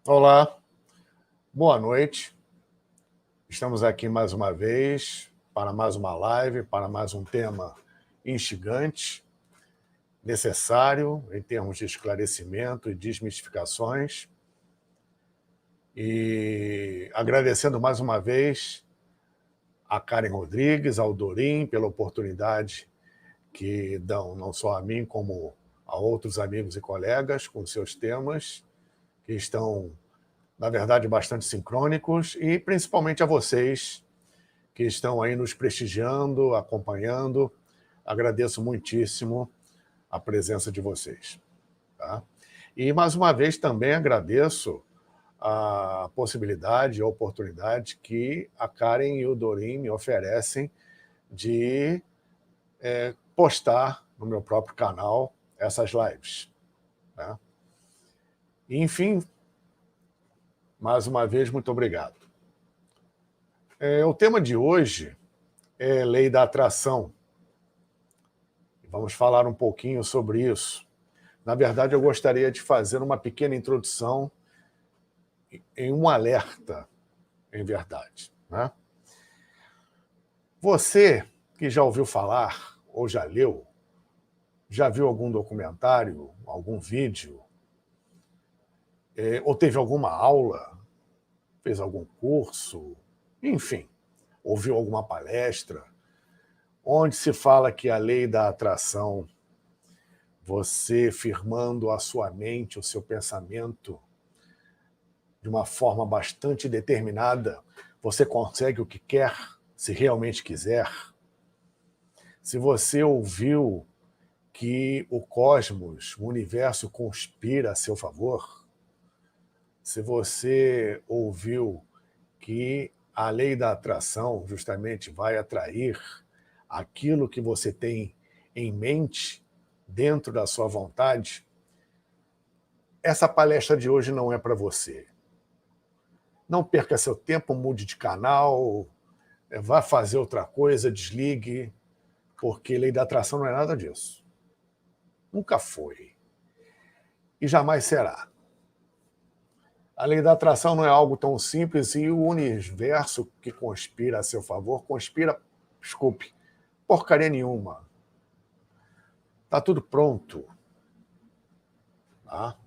Olá, boa noite. Estamos aqui mais uma vez para mais uma live, para mais um tema instigante, necessário em termos de esclarecimento e desmistificações. E agradecendo mais uma vez a Karen Rodrigues, ao Dorim, pela oportunidade que dão não só a mim, como a outros amigos e colegas com seus temas, que estão, na verdade, bastante sincrônicos, e principalmente a vocês, que estão aí nos prestigiando, acompanhando. Agradeço muitíssimo a presença de vocês. Tá? E, mais uma vez, também agradeço a possibilidade, a oportunidade que a Karen e o Dorim me oferecem de postar no meu próprio canal essas lives. Né? Enfim, mais uma vez, muito obrigado. O tema de hoje é lei da atração. Vamos falar um pouquinho sobre isso. Na verdade, eu gostaria de fazer uma pequena introdução em um alerta, em verdade. Né? Você que já ouviu falar, ou já leu, já viu algum documentário, algum vídeo, ou teve alguma aula, fez algum curso, enfim, ouviu alguma palestra, onde se fala que a lei da atração, você firmando a sua mente, o seu pensamento, de uma forma bastante determinada, você consegue o que quer, se realmente quiser. Se você ouviu que o cosmos, o universo conspira a seu favor, se você ouviu que a lei da atração justamente vai atrair aquilo que você tem em mente, dentro da sua vontade, essa palestra de hoje não é para você. Não perca seu tempo, mude de canal, vá fazer outra coisa, desligue, porque lei da atração não é nada disso. Nunca foi. E jamais será. A lei da atração não é algo tão simples e o universo que conspira a seu favor, desculpe, porcaria nenhuma. Está tudo pronto. Tá?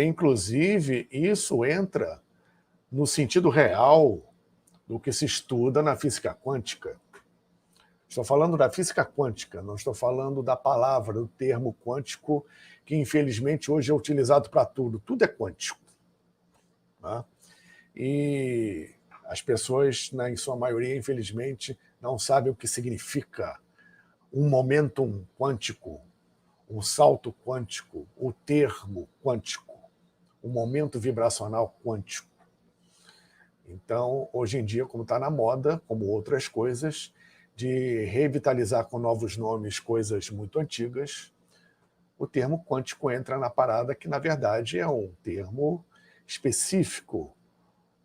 Inclusive, isso entra no sentido real do que se estuda na física quântica. Estou falando da física quântica, não estou falando da palavra, do termo quântico, que infelizmente hoje é utilizado para tudo. Tudo é quântico. Tá? E as pessoas, em sua maioria, infelizmente, não sabem o que significa um momentum quântico, um salto quântico, o termo quântico, o momento vibracional quântico. Então, hoje em dia, como está na moda, como outras coisas, de revitalizar com novos nomes coisas muito antigas, o termo quântico entra na parada, que, na verdade, é um termo específico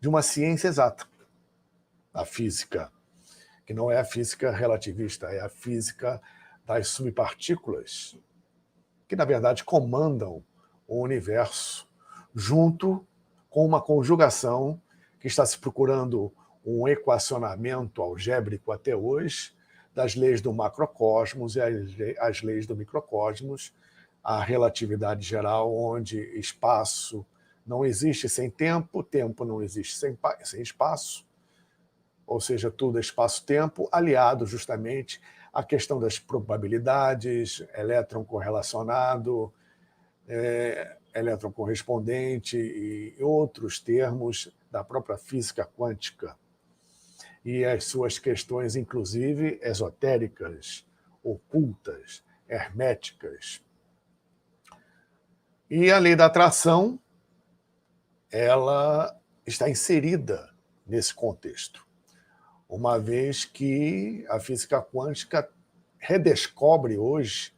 de uma ciência exata, a física, que não é a física relativista, é a física das subpartículas, que, na verdade, comandam o universo, junto com uma conjugação que está se procurando um equacionamento algébrico até hoje das leis do macrocosmos e as leis do microcosmos, a relatividade geral, onde espaço não existe sem tempo, tempo não existe sem espaço, ou seja, tudo é espaço-tempo, aliado justamente à questão das probabilidades, elétron correlacionado, elétron correspondente e outros termos da própria física quântica. E as suas questões, inclusive, esotéricas, ocultas, herméticas. E a lei da atração, ela está inserida nesse contexto, uma vez que a física quântica redescobre hoje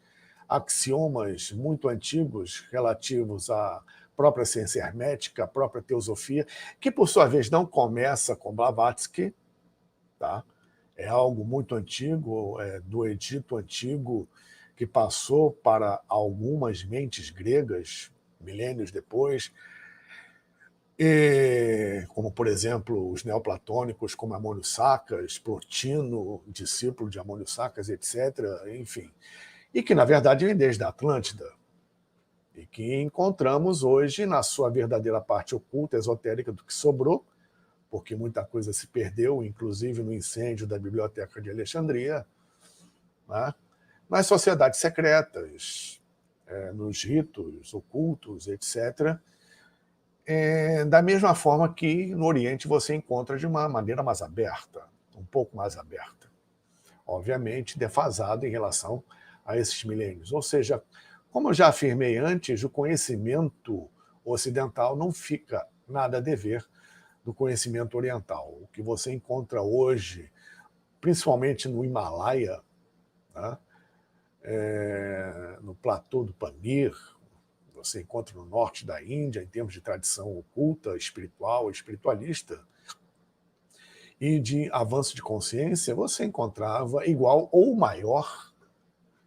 axiomas muito antigos relativos à própria ciência hermética, à própria teosofia, que, por sua vez, não começa com Blavatsky, tá? É algo muito antigo, do Egito Antigo, que passou para algumas mentes gregas, milênios depois, como, por exemplo, os neoplatônicos, como Amônio Sacas, Plotino, discípulo de Amônio Sacas, etc., enfim, e que, na verdade, vem desde a Atlântida, e que encontramos hoje na sua verdadeira parte oculta, esotérica, do que sobrou, porque muita coisa se perdeu, inclusive no incêndio da Biblioteca de Alexandria, né? Nas sociedades secretas, nos ritos ocultos, etc., da mesma forma que no Oriente você encontra de uma maneira mais aberta, um pouco mais aberta. Obviamente, defasado em relação a esses milênios. Ou seja, como eu já afirmei antes, o conhecimento ocidental não fica nada a dever do conhecimento oriental. O que você encontra hoje, principalmente no Himalaia, né, no platô do Pamir, você encontra no norte da Índia, em termos de tradição oculta, espiritual, espiritualista, e de avanço de consciência, você encontrava igual ou maior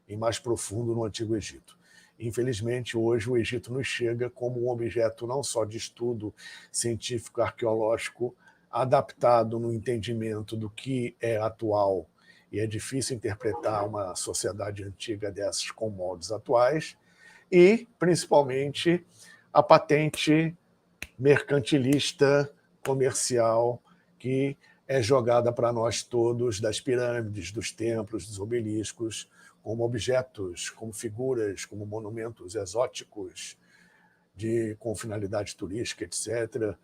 e mais profundo no Antigo Egito. Infelizmente, hoje o Egito nos chega como um objeto não só de estudo científico arqueológico adaptado no entendimento do que é atual, e é difícil interpretar uma sociedade antiga dessas com moldes atuais, e, principalmente, a patente mercantilista, comercial, que é jogada para nós todos das pirâmides, dos templos, dos obeliscos, como objetos, como figuras, como monumentos exóticos, com finalidade turística, etc.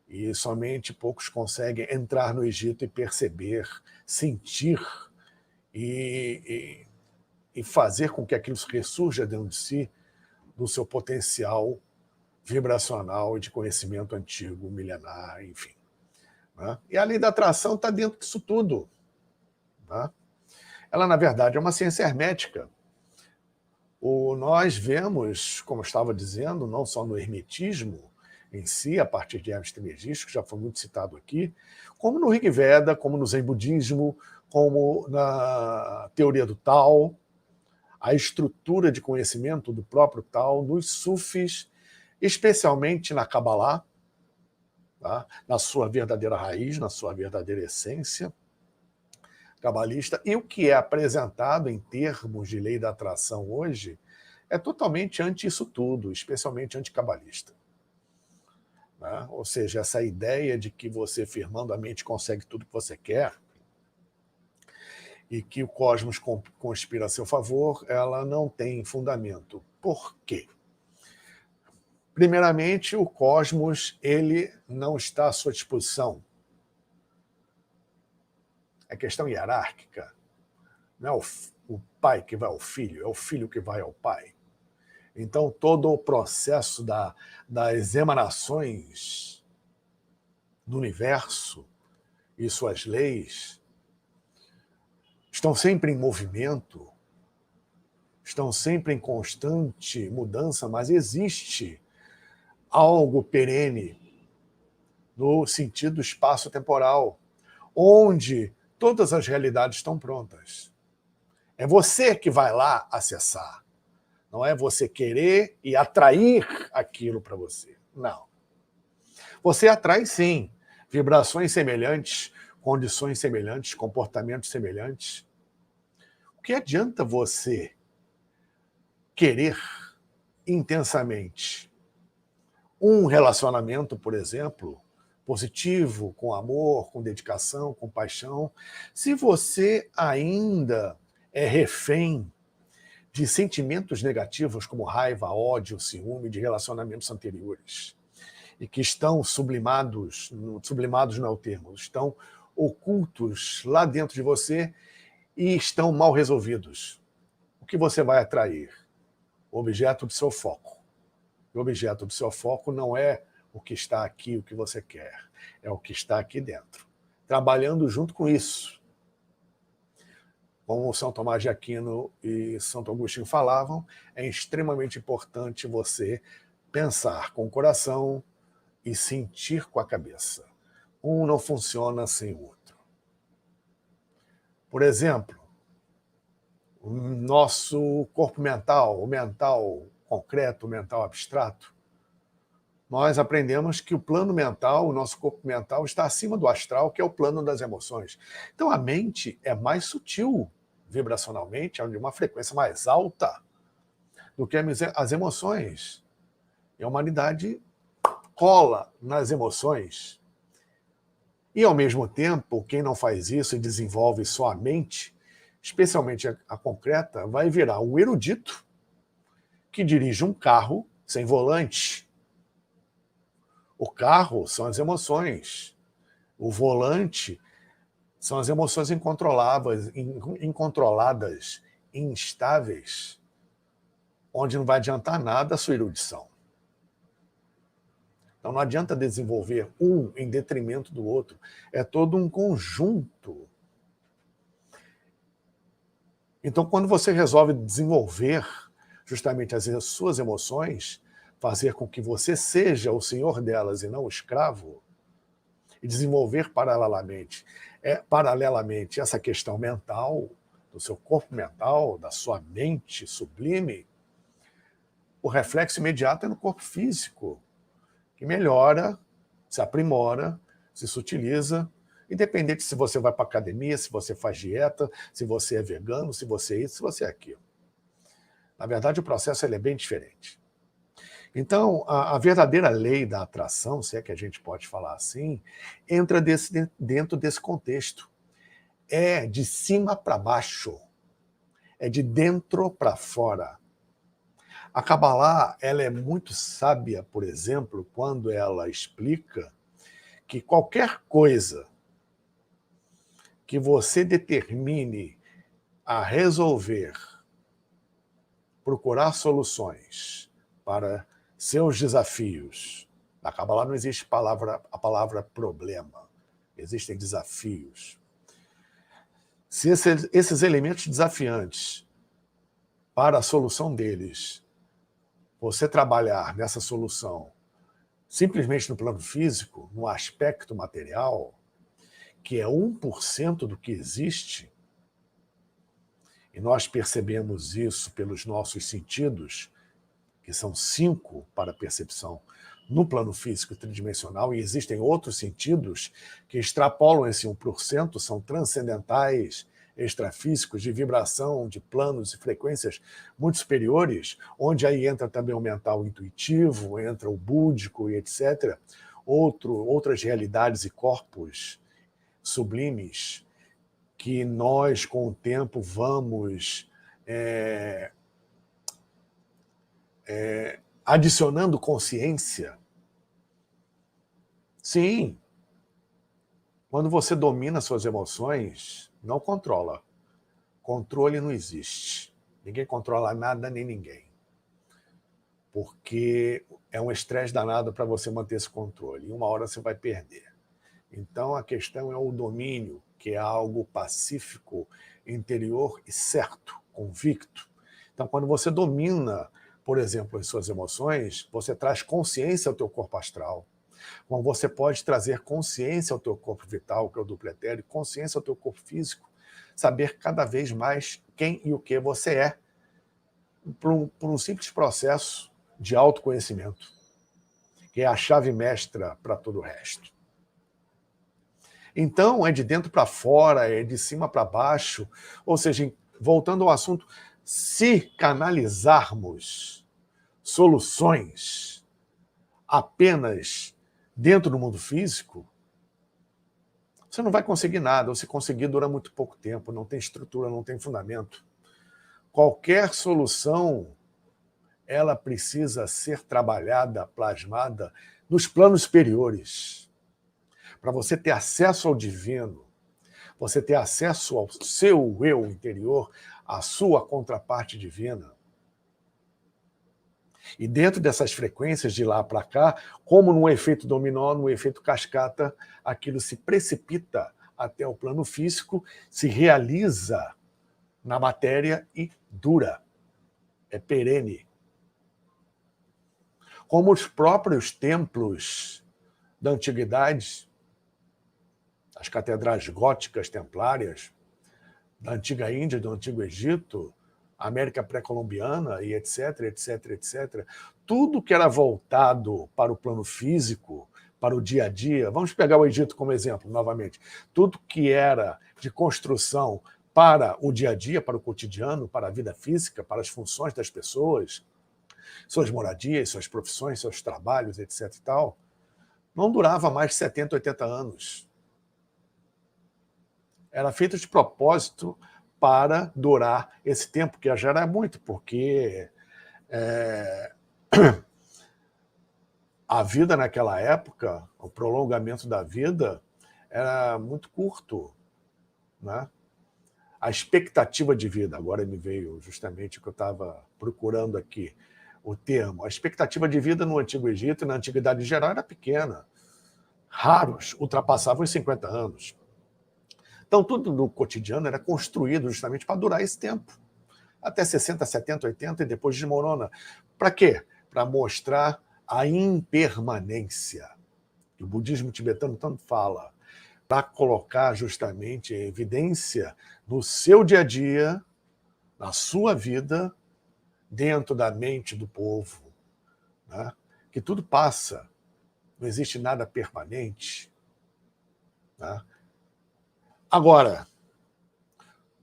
E somente poucos conseguem entrar no Egito e perceber, sentir e fazer com que aquilo ressurja dentro de si, do seu potencial vibracional e de conhecimento antigo, milenar, enfim. Né? E a lei da atração está dentro disso tudo. Né? Ela, na verdade, é uma ciência hermética. Nós vemos, como eu estava dizendo, não só no hermetismo em si, a partir de Hermes Trismegisto, que já foi muito citado aqui, como no Rig Veda, como no Zen Budismo, como na teoria do Tao, a estrutura de conhecimento do próprio Tao, nos Sufis, especialmente na Kabbalah, tá? Na sua verdadeira raiz, na sua verdadeira essência cabalista. E o que é apresentado em termos de lei da atração hoje é totalmente anti isso tudo, especialmente anticabalista. Né? Ou seja, essa ideia de que você, firmando a mente, consegue tudo que você quer e que o cosmos conspira a seu favor, ela não tem fundamento. Por quê? Primeiramente, o cosmos ele não está à sua disposição. É questão hierárquica. Não é o pai que vai ao filho, é o filho que vai ao pai. Então, todo o processo das emanações do universo e suas leis estão sempre em movimento, estão sempre em constante mudança, mas existe algo perene no sentido espaço-temporal, onde todas as realidades estão prontas. É você que vai lá acessar. Não é você querer e atrair aquilo para você. Não. Você atrai, sim, vibrações semelhantes, condições semelhantes, comportamentos semelhantes. O que adianta você querer intensamente um relacionamento, por exemplo, positivo, com amor, com dedicação, com paixão, se você ainda é refém de sentimentos negativos como raiva, ódio, ciúme, de relacionamentos anteriores, e que estão sublimados não é o termo, estão ocultos lá dentro de você e estão mal resolvidos. O que você vai atrair? O objeto do seu foco. O objeto do seu foco não é o que está aqui, o que você quer, é o que está aqui dentro. Trabalhando junto com isso. Como São Tomás de Aquino e Santo Agostinho falavam, é extremamente importante você pensar com o coração e sentir com a cabeça. Um não funciona sem o outro. Por exemplo, o nosso corpo mental, o mental concreto, o mental abstrato, nós aprendemos que o plano mental, o nosso corpo mental, está acima do astral, que é o plano das emoções. Então a mente é mais sutil vibracionalmente, é de uma frequência mais alta do que as emoções. E a humanidade cola nas emoções. E, ao mesmo tempo, quem não faz isso e desenvolve só a mente, especialmente a concreta, vai virar um erudito que dirige um carro sem volante. O carro são as emoções. O volante são as emoções incontroladas, instáveis, onde não vai adiantar nada a sua erudição. Então não adianta desenvolver um em detrimento do outro. É todo um conjunto. Então, quando você resolve desenvolver justamente as suas emoções, fazer com que você seja o senhor delas e não o escravo, e desenvolver paralelamente essa questão mental, do seu corpo mental, da sua mente sublime, o reflexo imediato é no corpo físico, que melhora, se aprimora, se sutiliza, independente se você vai para a academia, se você faz dieta, se você é vegano, se você é isso, se você é aquilo. Na verdade, o processo ele é bem diferente. Então, a verdadeira lei da atração, se é que a gente pode falar assim, entra dentro desse contexto. É de cima para baixo, é de dentro para fora. A Kabbalah, ela é muito sábia, por exemplo, quando ela explica que qualquer coisa que você determine a resolver, procurar soluções para seus desafios. Na Kabbalah não existe a palavra problema, existem desafios. Se esses elementos desafiantes, para a solução deles, você trabalhar nessa solução simplesmente no plano físico, no aspecto material, que é 1% do que existe, e nós percebemos isso pelos nossos sentidos, que são 5 para a percepção no plano físico tridimensional, e existem outros sentidos que extrapolam esse 1%, são transcendentais, extrafísicos, de vibração, de planos e frequências muito superiores, onde aí entra também o mental intuitivo, entra o búdico e etc., outras realidades e corpos sublimes que nós, com o tempo, vamos adicionando consciência. Sim, quando você domina suas emoções, não controla. Controle não existe. Ninguém controla nada nem ninguém. Porque é um estresse danado para você manter esse controle. E uma hora você vai perder. Então a questão é o domínio, que é algo pacífico, interior e certo, convicto. Então quando você domina, por exemplo, as suas emoções, você traz consciência ao teu corpo astral. Como você pode trazer consciência ao teu corpo vital, que é o duplo etérico, consciência ao teu corpo físico, saber cada vez mais quem e o que você é, por um simples processo de autoconhecimento, que é a chave mestra para todo o resto. Então, é de dentro para fora, é de cima para baixo, ou seja, voltando ao assunto, se canalizarmos soluções apenas dentro do mundo físico, você não vai conseguir nada, ou se conseguir dura muito pouco tempo, não tem estrutura, não tem fundamento. Qualquer solução, ela precisa ser trabalhada, plasmada nos planos superiores. Para você ter acesso ao divino, você ter acesso ao seu eu interior, à sua contraparte divina. E dentro dessas frequências de lá para cá, como num efeito dominó, num efeito cascata, aquilo se precipita até o plano físico, se realiza na matéria e dura. É perene. Como os próprios templos da antiguidade, as catedrais góticas templárias, da antiga Índia, do antigo Egito, América pré-colombiana e etc, etc, etc. Tudo que era voltado para o plano físico, para o dia a dia, vamos pegar o Egito como exemplo, novamente, tudo que era de construção para o dia a dia, para o cotidiano, para a vida física, para as funções das pessoas, suas moradias, suas profissões, seus trabalhos, etc e tal, não durava mais de 70, 80 anos. Era feito de propósito para durar esse tempo, que já era muito, porque a vida naquela época, o prolongamento da vida, era muito curto, né? A expectativa de vida, agora me veio justamente o que eu estava procurando aqui, o termo. A expectativa de vida no Antigo Egito e na Antiguidade em geral era pequena. Raros ultrapassavam os 50 anos. Então, tudo no cotidiano era construído justamente para durar esse tempo. Até 60, 70, 80 e depois desmorona. Para quê? Para mostrar a impermanência, que o budismo tibetano tanto fala, para colocar justamente em evidência no seu dia a dia, na sua vida, dentro da mente do povo, né? Que tudo passa, não existe nada permanente. Né? Agora,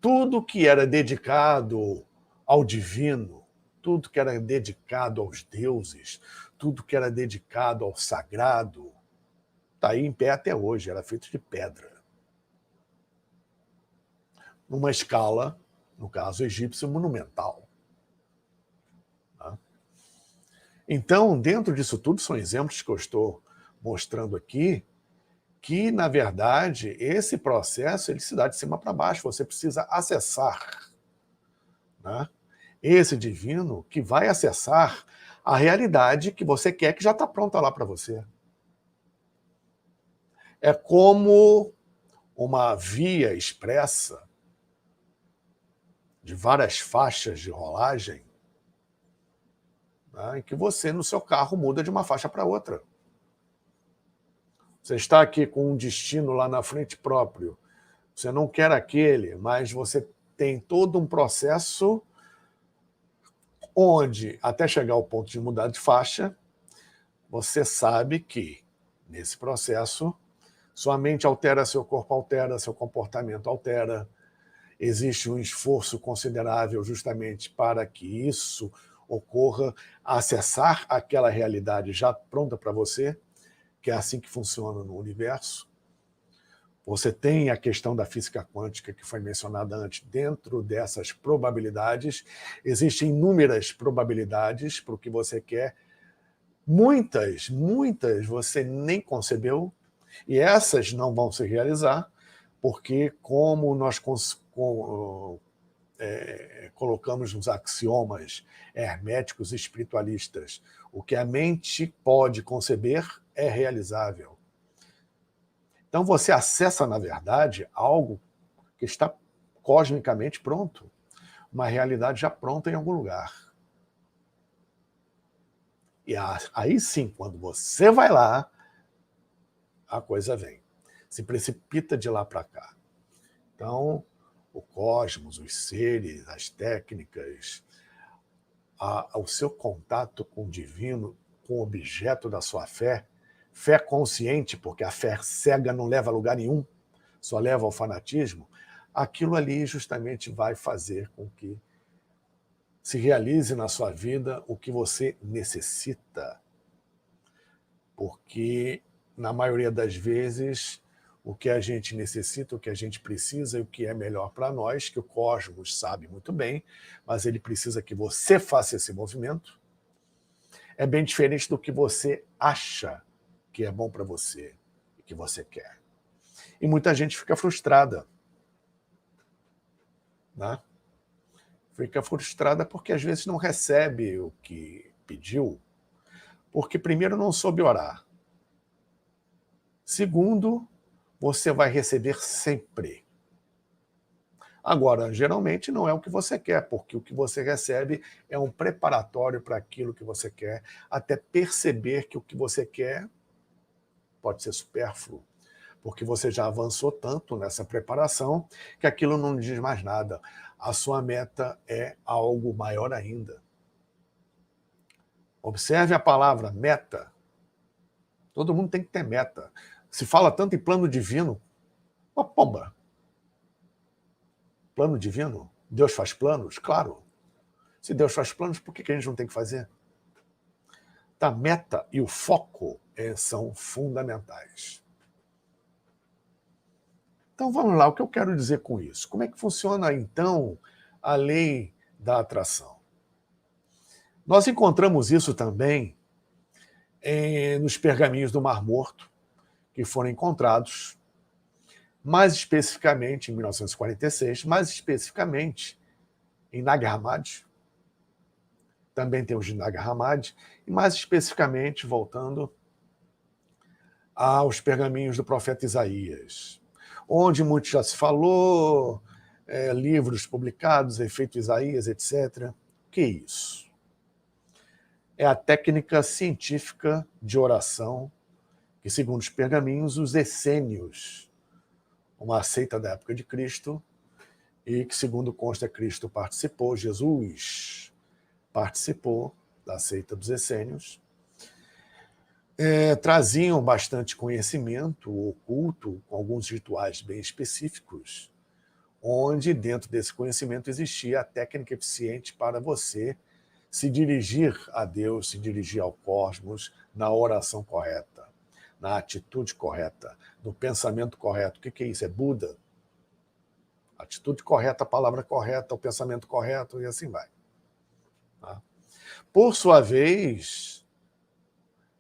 tudo que era dedicado ao divino, tudo que era dedicado aos deuses, tudo que era dedicado ao sagrado, está aí em pé até hoje, era feito de pedra. Numa escala, no caso egípcio, monumental. Então, dentro disso tudo, são exemplos que eu estou mostrando aqui, que, na verdade, esse processo ele se dá de cima para baixo, você precisa acessar, né? Esse divino que vai acessar a realidade que você quer, que já está pronta lá para você. É como uma via expressa de várias faixas de rolagem, né, em que você, no seu carro, muda de uma faixa para outra. Você está aqui com um destino lá na frente próprio, você não quer aquele, mas você tem todo um processo onde, até chegar ao ponto de mudar de faixa, você sabe que, nesse processo, sua mente altera, seu corpo altera, seu comportamento altera, existe um esforço considerável justamente para que isso ocorra, acessar aquela realidade já pronta para você, que é assim que funciona no universo. Você tem a questão da física quântica, que foi mencionada antes. Dentro dessas probabilidades, existem inúmeras probabilidades para o que você quer. Muitas você nem concebeu, e essas não vão se realizar, porque como nós colocamos nos axiomas herméticos espiritualistas, o que a mente pode conceber é realizável. Então você acessa, na verdade, algo que está cosmicamente pronto, uma realidade já pronta em algum lugar. E aí sim, quando você vai lá, a coisa vem. Se precipita de lá para cá. Então, o cosmos, os seres, as técnicas, o seu contato com o divino, com o objeto da sua fé, fé consciente, porque a fé cega não leva a lugar nenhum, só leva ao fanatismo, aquilo ali justamente vai fazer com que se realize na sua vida o que você necessita. Porque, na maioria das vezes, o que a gente necessita, o que a gente precisa e o que é melhor para nós, que o cosmos sabe muito bem, mas ele precisa que você faça esse movimento, é bem diferente do que você acha que é bom para você e que você quer. E muita gente fica frustrada, né? Fica frustrada porque às vezes não recebe o que pediu, porque primeiro não soube orar. Segundo, você vai receber sempre. Agora, geralmente não é o que você quer, porque o que você recebe é um preparatório para aquilo que você quer, até perceber que o que você quer pode ser supérfluo, porque você já avançou tanto nessa preparação que aquilo não diz mais nada. a sua meta é algo maior ainda. Observe a palavra meta. Todo mundo tem que ter meta. Se fala tanto em plano divino, uma pomba. Plano divino? Deus faz planos? Claro. Se Deus faz planos, por que a gente não tem que fazer? A meta e o foco são fundamentais. Então vamos lá, o que eu quero dizer com isso? Como é que funciona, então, a lei da atração? Nós encontramos isso também nos pergaminhos do Mar Morto, que foram encontrados, mais especificamente em 1946, mais especificamente em Nag Hammadi. Também tem os de Nag Hammadi, e mais especificamente, voltando aos pergaminhos do profeta Isaías, onde muito já se falou, livros publicados, efeito Isaías, etc. O que é isso? É a técnica científica de oração que, segundo os pergaminhos, os essênios, uma seita da época de Cristo, e que, segundo consta, Cristo participou, Jesus participou da seita dos essênios, traziam bastante conhecimento oculto, com alguns rituais bem específicos, onde dentro desse conhecimento existia a técnica eficiente para você se dirigir a Deus, se dirigir ao cosmos na oração correta, na atitude correta, no pensamento correto. O que é isso? É Buda. Atitude correta, a palavra correta, o pensamento correto, e assim vai. Tá? Por sua vez,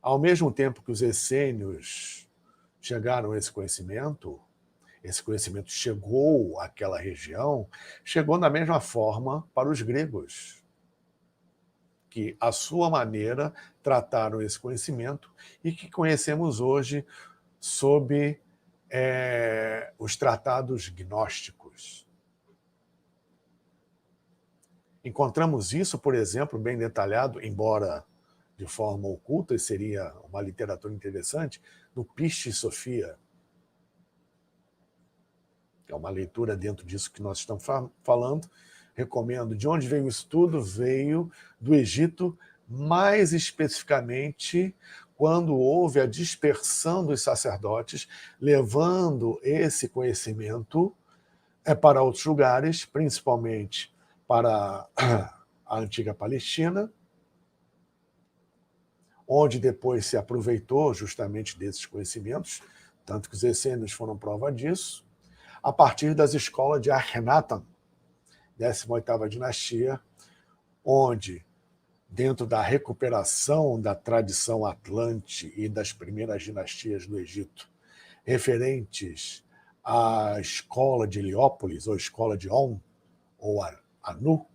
ao mesmo tempo que os essênios chegaram a esse conhecimento chegou àquela região, chegou da mesma forma para os gregos, que, à sua maneira, trataram esse conhecimento e que conhecemos hoje sob os tratados gnósticos. Encontramos isso, por exemplo, bem detalhado, embora de forma oculta, e seria uma literatura interessante, no Pistis Sophia, que é uma leitura dentro disso que nós estamos falando. Recomendo. De onde veio isso tudo? Veio do Egito, mais especificamente quando houve a dispersão dos sacerdotes, levando esse conhecimento para outros lugares, principalmente para a antiga Palestina, onde depois se aproveitou justamente desses conhecimentos, tanto que os essênios foram prova disso, a partir das escolas de Akhenaten, 18ª dinastia, onde, dentro da recuperação da tradição atlante e das primeiras dinastias do Egito, referentes à escola de Heliópolis, ou escola de On, ou Anu,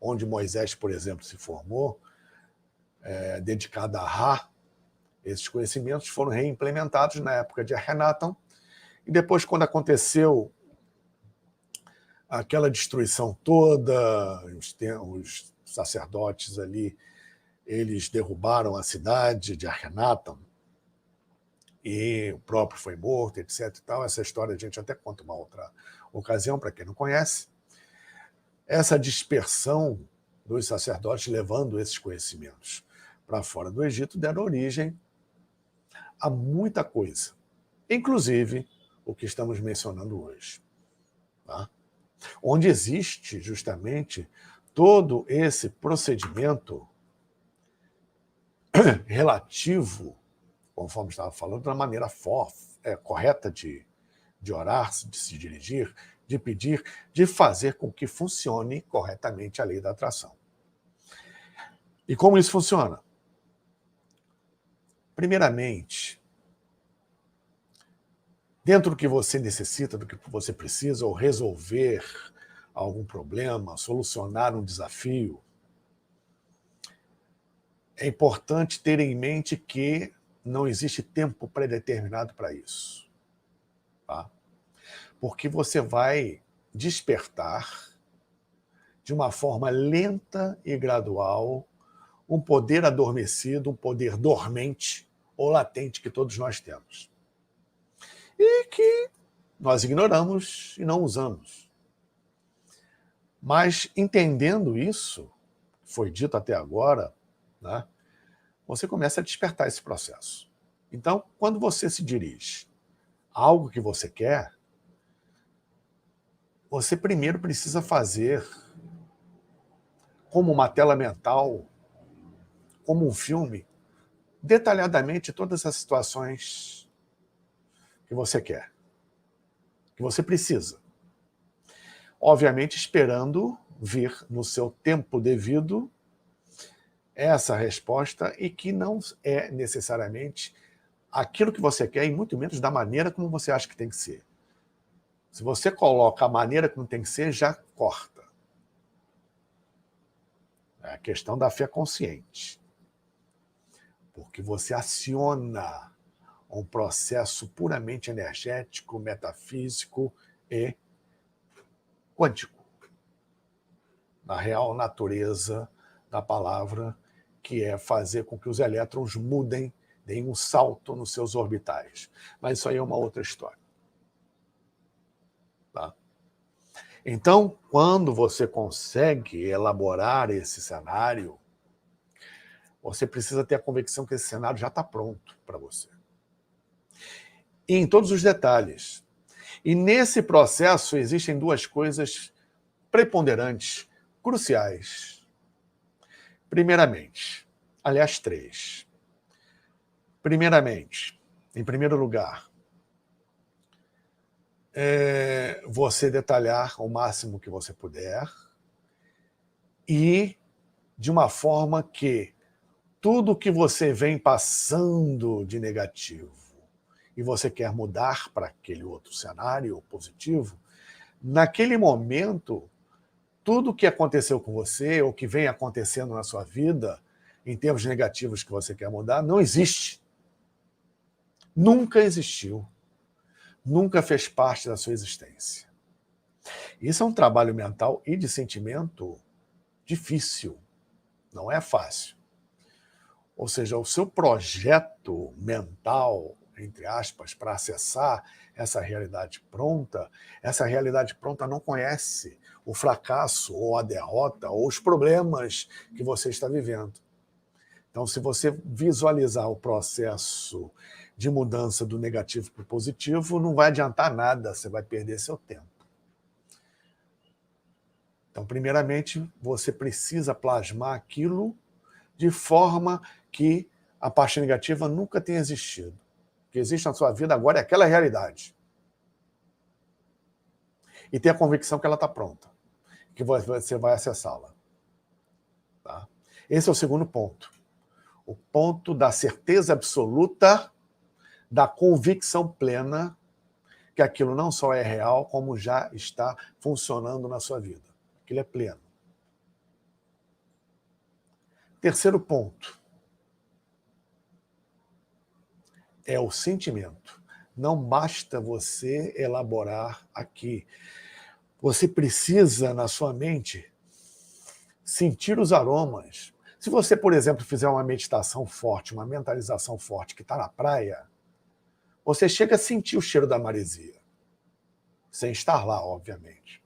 onde Moisés, por exemplo, se formou, dedicada a Ra, esses conhecimentos foram reimplementados na época de Akhenaten, e depois, quando aconteceu aquela destruição toda, os sacerdotes ali, eles derrubaram a cidade de Akhenaten, e o próprio foi morto, etc. E tal. Essa história a gente até conta uma outra ocasião, para quem não conhece. Essa dispersão dos sacerdotes levando esses conhecimentos para fora do Egito deram origem a muita coisa, inclusive o que estamos mencionando hoje. Tá? Onde existe justamente todo esse procedimento relativo, conforme estava falando, da maneira correta de orar, de se dirigir, de pedir, de fazer com que funcione corretamente a lei da atração. E como isso funciona? Primeiramente, dentro do que você necessita, do que você precisa, ou resolver algum problema, solucionar um desafio, é importante ter em mente que não existe tempo predeterminado para isso. Tá? Porque você vai despertar de uma forma lenta e gradual um poder adormecido, um poder dormente ou latente que todos nós temos. E que nós ignoramos e não usamos. Mas entendendo isso, foi dito até agora, né, você começa a despertar esse processo. Então, quando você se dirige a algo que você quer, você primeiro precisa fazer, como uma tela mental, como um filme, detalhadamente todas as situações que você quer, que você precisa. Obviamente esperando vir no seu tempo devido essa resposta e que não é necessariamente aquilo que você quer e muito menos da maneira como você acha que tem que ser. Se você coloca a maneira como tem que ser, já corta. É a questão da fé consciente. Porque você aciona um processo puramente energético, metafísico e quântico, na real natureza da palavra, que é fazer com que os elétrons mudem, deem um salto nos seus orbitais. Mas isso aí é uma outra história. Tá? Então, quando você consegue elaborar esse cenário, você precisa ter a convicção que esse cenário já está pronto para você. E em todos os detalhes. E nesse processo existem duas coisas preponderantes, cruciais. Primeiramente, aliás, três. Primeiramente, em primeiro lugar, você detalhar o máximo que você puder e de uma forma que tudo que você vem passando de negativo e você quer mudar para aquele outro cenário positivo, naquele momento, tudo que aconteceu com você ou que vem acontecendo na sua vida, em termos negativos que você quer mudar, não existe. Nunca existiu. Nunca fez parte da sua existência. Isso é um trabalho mental e de sentimento difícil. Não é fácil. Ou seja, o seu projeto mental, entre aspas, para acessar essa realidade pronta não conhece o fracasso ou a derrota ou os problemas que você está vivendo. Então, se você visualizar o processo de mudança do negativo para o positivo, não vai adiantar nada, você vai perder seu tempo. Então, primeiramente, você precisa plasmar aquilo de forma que a parte negativa nunca tenha existido. O que existe na sua vida agora é aquela realidade. E ter a convicção que ela está pronta, que você vai acessá-la. Tá? Esse é o segundo ponto. O ponto da certeza absoluta, da convicção plena que aquilo não só é real, como já está funcionando na sua vida. Aquilo é pleno. Terceiro ponto é o sentimento. Não basta você elaborar aqui. Você precisa, na sua mente, sentir os aromas. Se você, por exemplo, fizer uma meditação forte, uma mentalização forte que está na praia, você chega a sentir o cheiro da maresia, sem estar lá, obviamente.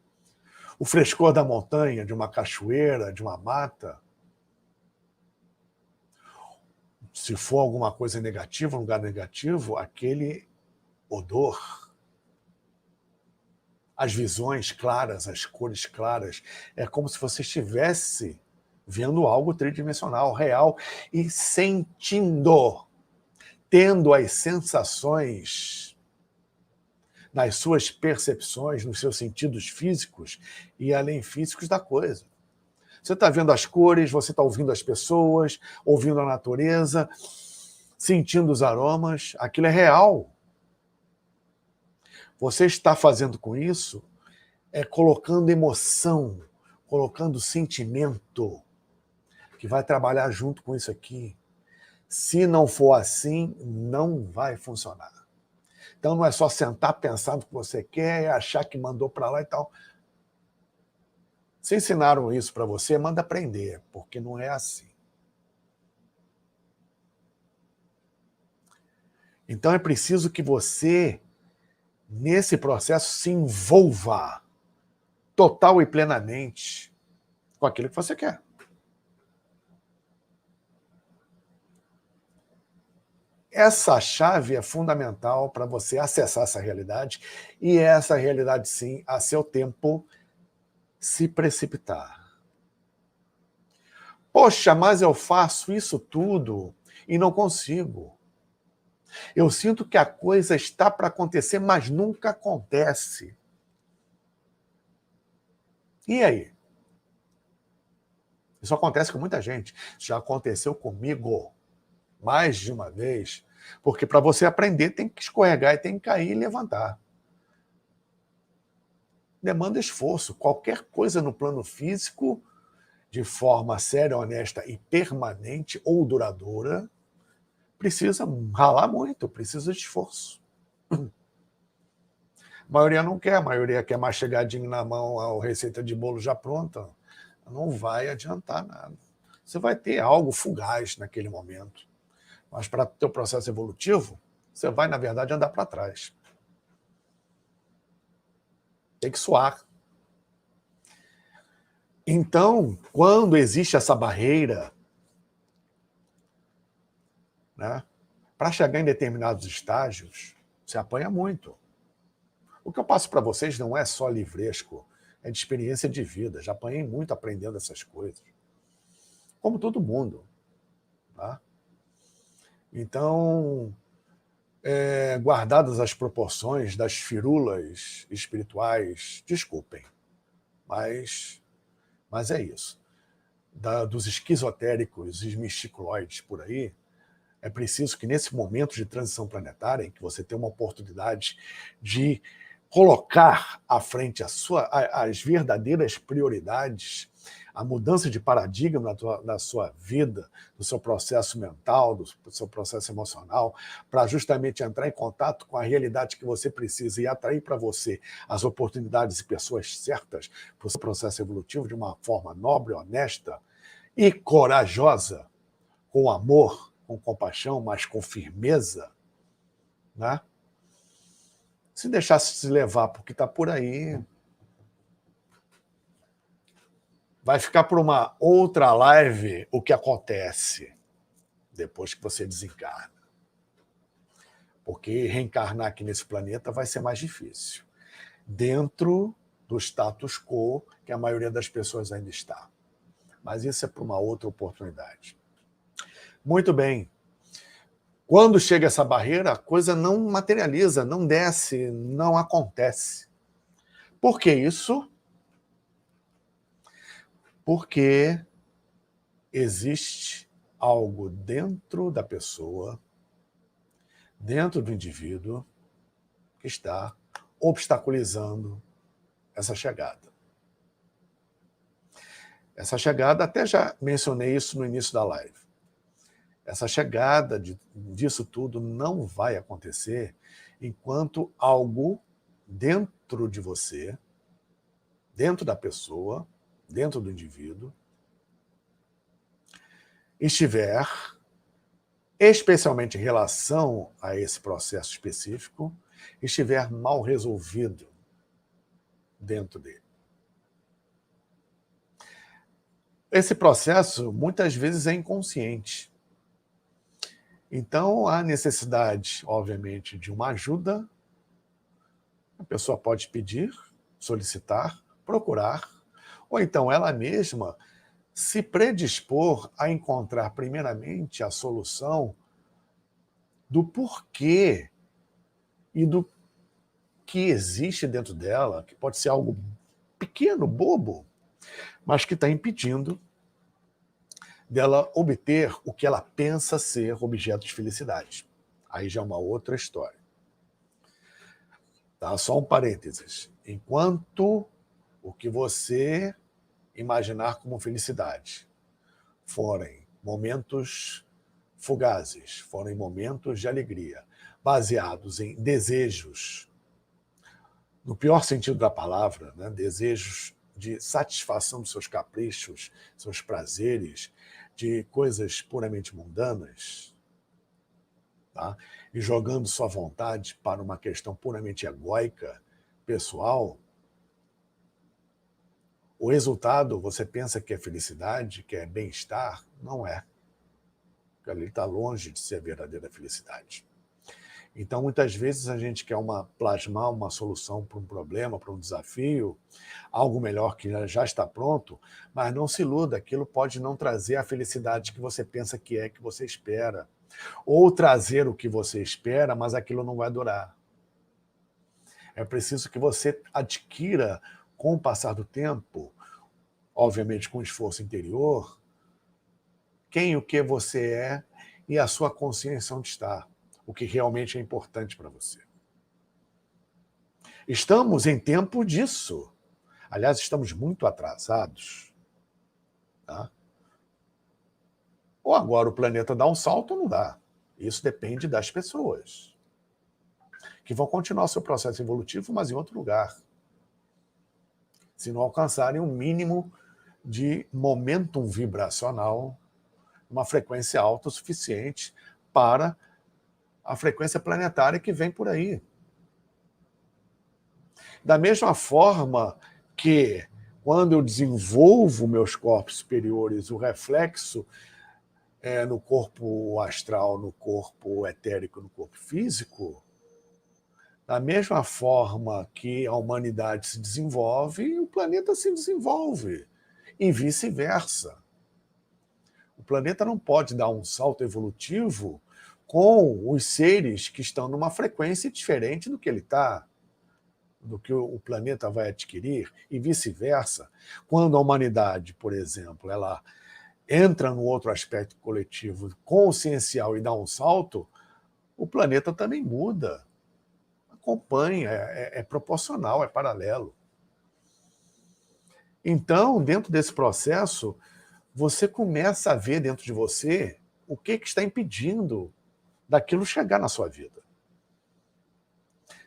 O frescor da montanha, de uma cachoeira, de uma mata. Se for alguma coisa negativa, um lugar negativo, aquele odor, as visões claras, as cores claras, é como se você estivesse vendo algo tridimensional, real, e sentindo, tendo as sensações nas suas percepções, nos seus sentidos físicos e além físicos da coisa. Você está vendo as cores, você está ouvindo as pessoas, ouvindo a natureza, sentindo os aromas, aquilo é real. Você está fazendo com isso, colocando emoção, colocando sentimento, que vai trabalhar junto com isso aqui. Se não for assim, não vai funcionar. Então não é só sentar, pensar no que você quer, achar que mandou para lá e tal. Se ensinaram isso para você, manda aprender, porque não é assim. Então é preciso que você, nesse processo, se envolva. total e plenamente com aquilo que você quer. Essa chave é fundamental para você acessar essa realidade e essa realidade, sim, a seu tempo, se precipitar. Poxa, mas eu faço isso tudo e não consigo. Eu sinto que a coisa está para acontecer, mas nunca acontece. E aí? Isso acontece com muita gente. Isso já aconteceu comigo mais de uma vez, porque para você aprender tem que escorregar e tem que cair e levantar. Demanda esforço. Qualquer coisa no plano físico, de forma séria, honesta e permanente ou duradoura, precisa ralar muito, precisa de esforço. A maioria não quer, a maioria quer mastigadinho na mão a receita de bolo já pronta. Não vai adiantar nada. Você vai ter algo fugaz naquele momento. Mas para o teu processo evolutivo, você vai, na verdade, andar para trás. Tem que suar. Então, quando existe essa barreira, né, para chegar em determinados estágios, você apanha muito. O que eu passo para vocês não é só livresco, é de experiência de vida. Já apanhei muito aprendendo essas coisas. Como todo mundo. Tá? Então, guardadas as proporções das firulas espirituais, desculpem, mas é isso. Dos esquizotéricos e misticuloides por aí, é preciso que nesse momento de transição planetária, em que você tem uma oportunidade de colocar à frente as verdadeiras prioridades, a mudança de paradigma da sua vida, do seu processo mental, do seu processo emocional, para justamente entrar em contato com a realidade que você precisa e atrair para você as oportunidades e pessoas certas para o seu processo evolutivo de uma forma nobre, honesta e corajosa, com amor, com compaixão, mas com firmeza, né? Se deixasse se levar porque está por aí, vai ficar por uma outra live o que acontece depois que você desencarna. Porque reencarnar aqui nesse planeta vai ser mais difícil. Dentro do status quo que a maioria das pessoas ainda está. Mas isso é para uma outra oportunidade. Muito bem. Quando chega essa barreira, a coisa não materializa, não desce, não acontece. Por que isso? Porque existe algo dentro da pessoa, dentro do indivíduo, que está obstaculizando essa chegada. Essa chegada, até já mencionei isso no início da live. Essa chegada disso tudo não vai acontecer enquanto algo dentro de você, dentro da pessoa, dentro do indivíduo, estiver, especialmente em relação a esse processo específico, estiver mal resolvido dentro dele. Esse processo, muitas vezes, é inconsciente. Então, há necessidade, obviamente, de uma ajuda. A pessoa pode pedir, solicitar, procurar, ou então ela mesma se predispor a encontrar, primeiramente, a solução do porquê e do que existe dentro dela, que pode ser algo pequeno, bobo, mas que está impedindo dela obter o que ela pensa ser objeto de felicidade. Aí já é uma outra história. Tá? Só um parênteses. Enquanto o que você imaginar como felicidade forem momentos fugazes, forem momentos de alegria, baseados em desejos, no pior sentido da palavra, né? Desejos de satisfação dos seus caprichos, seus prazeres, de coisas puramente mundanas, tá? E jogando sua vontade para uma questão puramente egóica, pessoal, o resultado, você pensa que é felicidade, que é bem-estar, não é. Porque ali está longe de ser a verdadeira felicidade. Então, muitas vezes, a gente quer plasmar uma solução para um problema, para um desafio, algo melhor que já está pronto, mas não se iluda, aquilo pode não trazer a felicidade que você pensa que você espera. Ou trazer o que você espera, mas aquilo não vai durar. É preciso que você adquira, com o passar do tempo, obviamente com esforço interior, quem e o que você é e a sua consciência onde está, o que realmente é importante para você. Estamos em tempo disso. Aliás, estamos muito atrasados. Tá? Ou agora o planeta dá um salto ou não dá. Isso depende das pessoas, que vão continuar o seu processo evolutivo, mas em outro lugar. Se não alcançarem um mínimo de momentum vibracional, uma frequência alta o suficiente para a frequência planetária que vem por aí. Da mesma forma que, quando eu desenvolvo meus corpos superiores, o reflexo no corpo astral, no corpo etérico, no corpo físico, da mesma forma que a humanidade se desenvolve, o planeta se desenvolve, e vice-versa. O planeta não pode dar um salto evolutivo com os seres que estão numa frequência diferente do que ele está, do que o planeta vai adquirir, e vice-versa. Quando a humanidade, por exemplo, ela entra no outro aspecto coletivo consciencial e dá um salto, o planeta também muda. Acompanha, é proporcional, é paralelo. Então, dentro desse processo, você começa a ver dentro de você o que está impedindo daquilo chegar na sua vida.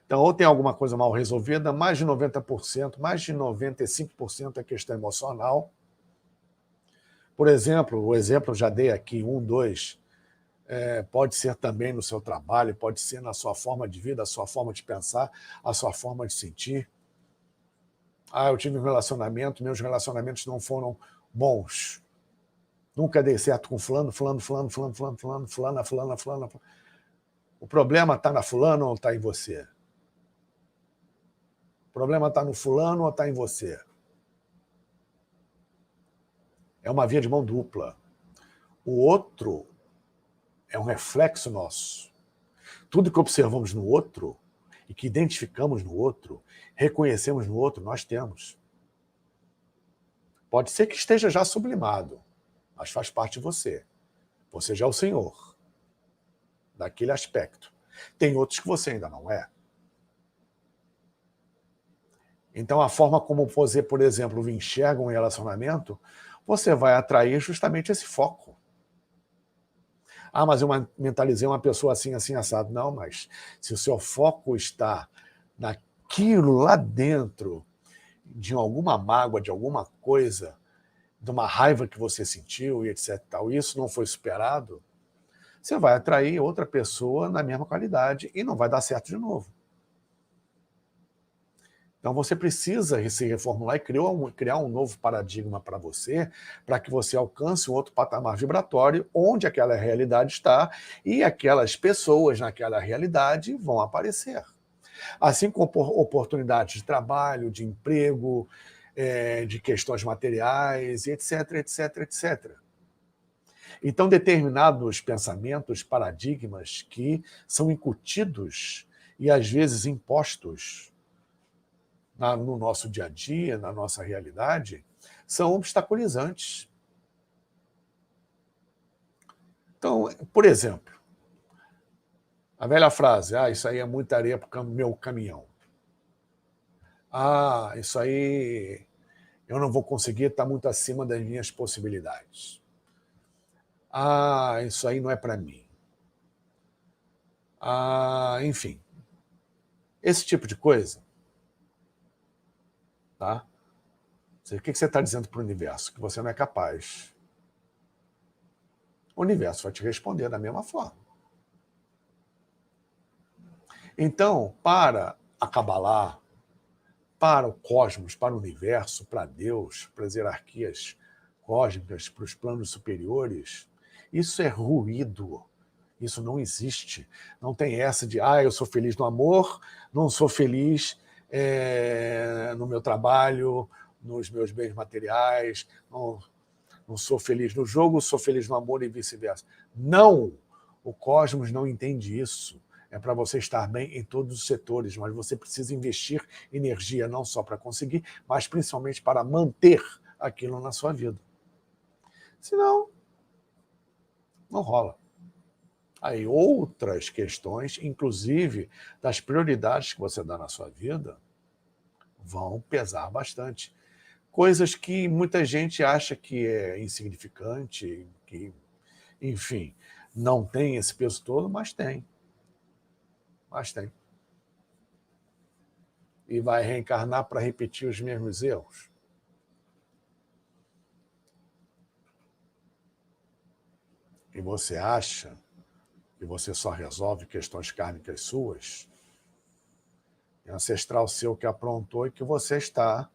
Então, ou tem alguma coisa mal resolvida, mais de 90%, mais de 95% é questão emocional. Por exemplo, o exemplo eu já dei aqui, 1, 2, pode ser também no seu trabalho, pode ser na sua forma de vida, a sua forma de pensar, a sua forma de sentir. Eu tive um relacionamento, meus relacionamentos não foram bons. Nunca dei certo com fulano. O problema está na fulana ou está em você? O problema está no fulano ou está em você? É uma via de mão dupla. O outro é um reflexo nosso. Tudo que observamos no outro e que identificamos no outro, reconhecemos no outro, nós temos. Pode ser que esteja já sublimado, mas faz parte de você. Você já é o senhor daquele aspecto. Tem outros que você ainda não é. Então, a forma como você, por exemplo, enxerga um relacionamento, você vai atrair justamente esse foco. Mas eu mentalizei uma pessoa assim, assim, assado. Não, mas se o seu foco está naquilo lá dentro, de alguma mágoa, de alguma coisa, de uma raiva que você sentiu e etc. e isso não foi superado, você vai atrair outra pessoa na mesma qualidade e não vai dar certo de novo. Então você precisa se reformular e criar um novo paradigma para você, para que você alcance um outro patamar vibratório, onde aquela realidade está e aquelas pessoas naquela realidade vão aparecer. Assim como oportunidades de trabalho, de emprego, de questões materiais, etc, etc, etc. Então, determinados pensamentos, paradigmas que são incutidos e às vezes impostos no nosso dia a dia, na nossa realidade, são obstaculizantes. Então, por exemplo, a velha frase, isso aí é muita areia para o meu caminhão. Isso aí eu não vou conseguir, está muito acima das minhas possibilidades. Isso aí não é para mim. Enfim, esse tipo de coisa. Tá? O que você está dizendo para o universo? Que você não é capaz. O universo vai te responder da mesma forma. Então, para a Kabbalah, para o cosmos, para o universo, para Deus, para as hierarquias cósmicas, para os planos superiores, isso é ruído. Isso não existe. Não tem essa de, eu sou feliz no amor, não sou feliz no meu trabalho, nos meus bens materiais, não sou feliz no jogo, sou feliz no amor e vice-versa. Não! O cosmos não entende isso. É para você estar bem em todos os setores, mas você precisa investir energia não só para conseguir, mas principalmente para manter aquilo na sua vida. Senão, não rola. Aí outras questões, inclusive das prioridades que você dá na sua vida, vão pesar bastante. Coisas que muita gente acha que é insignificante, que, enfim, não tem esse peso todo, mas tem. Mas tem. E vai reencarnar para repetir os mesmos erros. E você acha que você só resolve questões kármicas suas? É ancestral seu que aprontou e que você está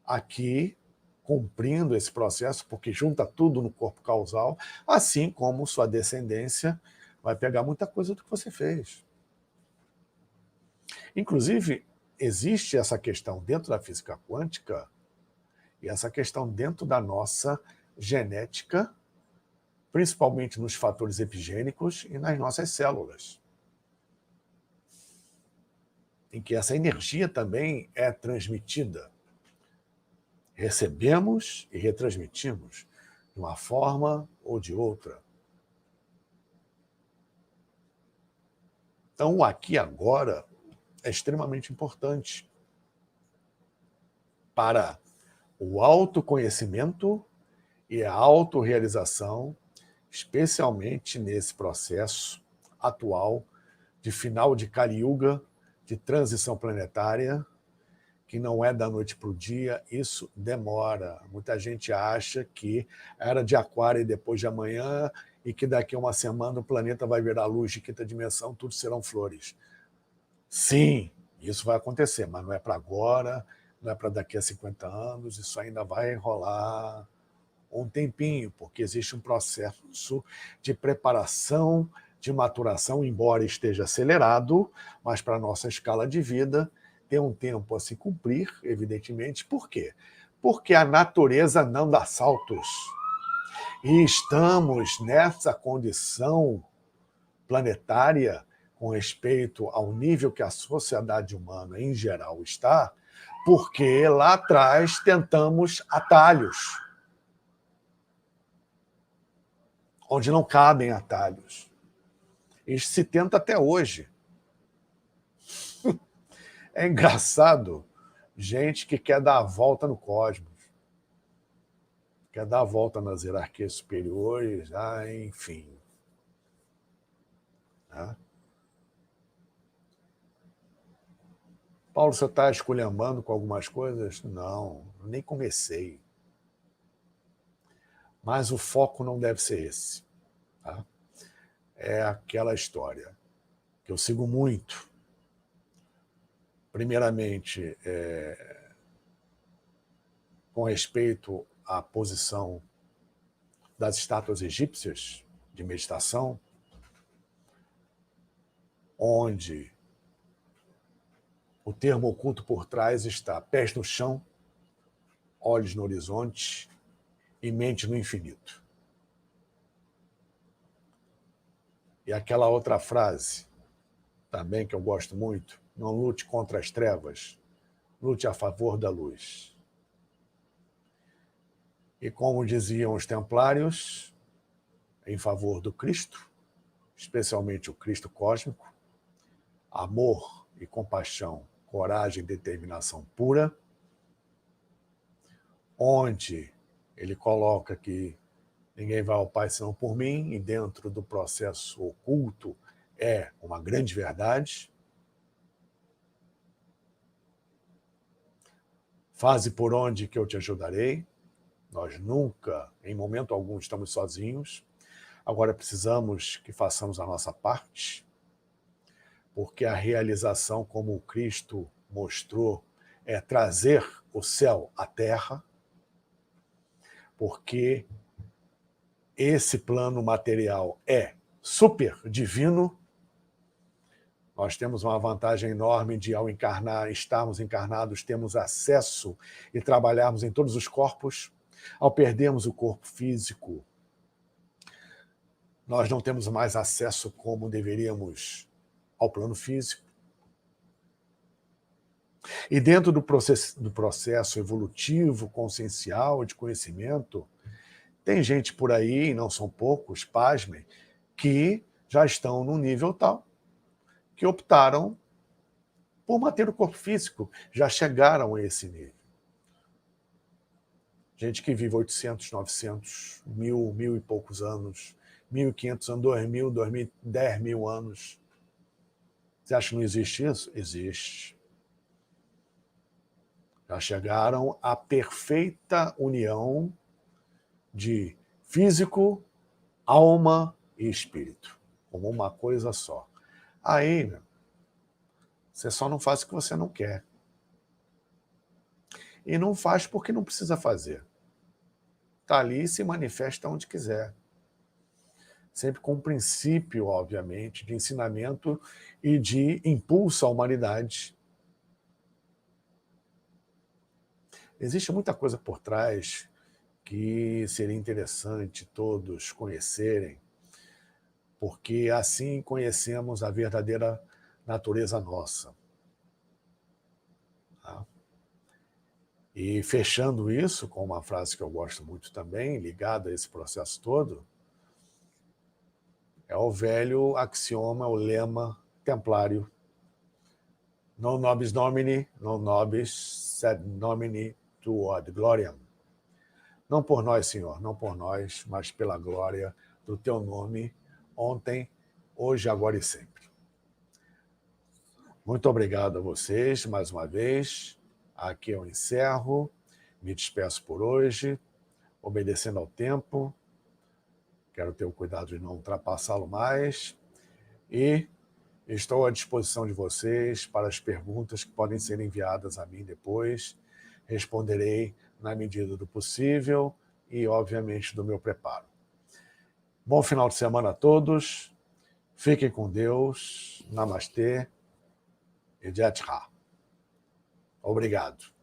aqui cumprindo esse processo, porque junta tudo no corpo causal, assim como sua descendência vai pegar muita coisa do que você fez. Inclusive, existe essa questão dentro da física quântica e essa questão dentro da nossa genética, principalmente nos fatores epigênicos e nas nossas células, em que essa energia também é transmitida. Recebemos e retransmitimos de uma forma ou de outra. Então, o aqui e agora é extremamente importante para o autoconhecimento e a autorrealização, especialmente nesse processo atual de final de Kali Yuga, de transição planetária, que não é da noite para o dia, isso demora. Muita gente acha que era de Aquário e depois de amanhã, e que daqui a uma semana o planeta vai virar luz de quinta dimensão, tudo serão flores. Sim, isso vai acontecer, mas não é para agora, não é para daqui a 50 anos, isso ainda vai rolar um tempinho, porque existe um processo de preparação, de maturação, embora esteja acelerado, mas para a nossa escala de vida tem um tempo a se cumprir, evidentemente. Por quê? Porque a natureza não dá saltos. E estamos nessa condição planetária com respeito ao nível que a sociedade humana em geral está, porque lá atrás tentamos atalhos, onde não cabem atalhos. Isso se tenta até hoje. É engraçado, gente que quer dar a volta no cosmos, quer dar a volta nas hierarquias superiores, enfim. Né? Paulo, você está esculhambando com algumas coisas? Não, nem comecei. Mas o foco não deve ser esse. Tá? É aquela história que eu sigo muito. Primeiramente, com respeito à posição das estátuas egípcias de meditação, onde o termo oculto por trás está pés no chão, olhos no horizonte e mente no infinito. E aquela outra frase, também que eu gosto muito, não lute contra as trevas, lute a favor da luz. E como diziam os templários, em favor do Cristo, especialmente o Cristo cósmico, amor e compaixão, coragem e determinação pura, onde ele coloca que ninguém vai ao Pai senão por mim, e dentro do processo oculto é uma grande verdade. Faze por onde que eu te ajudarei. Nós nunca, em momento algum, estamos sozinhos. Agora precisamos que façamos a nossa parte, porque a realização, como o Cristo mostrou, é trazer o céu à terra, porque esse plano material é super divino. Nós temos uma vantagem enorme de, ao estarmos encarnados, termos acesso e trabalharmos em todos os corpos. Ao perdermos o corpo físico, nós não temos mais acesso como deveríamos ao plano físico. E dentro do processo evolutivo, consciencial, de conhecimento, tem gente por aí, e não são poucos, pasmem, que já estão num nível tal que optaram por manter o corpo físico, já chegaram a esse nível. Gente que vive 800, 900, 1000 e poucos anos, 1500 anos, 2000, 10 mil anos. Você acha que não existe isso? Existe. Já chegaram à perfeita união de físico, alma e espírito, como uma coisa só. Aí, você só não faz o que você não quer. E não faz porque não precisa fazer. Está ali e se manifesta onde quiser. Sempre com um princípio, obviamente, de ensinamento e de impulso à humanidade. Existe muita coisa por trás que seria interessante todos conhecerem, porque assim conhecemos a verdadeira natureza nossa. Tá? E fechando isso com uma frase que eu gosto muito também, ligada a esse processo todo, é o velho axioma, o lema templário: non nobis domini, non nobis sed nomini tuo ad gloriam. Não por nós, Senhor, não por nós, mas pela glória do teu nome, ontem, hoje, agora e sempre. Muito obrigado a vocês, mais uma vez. Aqui eu encerro, me despeço por hoje, obedecendo ao tempo. Quero ter o cuidado de não ultrapassá-lo mais. E estou à disposição de vocês para as perguntas que podem ser enviadas a mim depois. Responderei na medida do possível e, obviamente, do meu preparo. Bom final de semana a todos. Fiquem com Deus. Namastê e Jai Shri. Obrigado.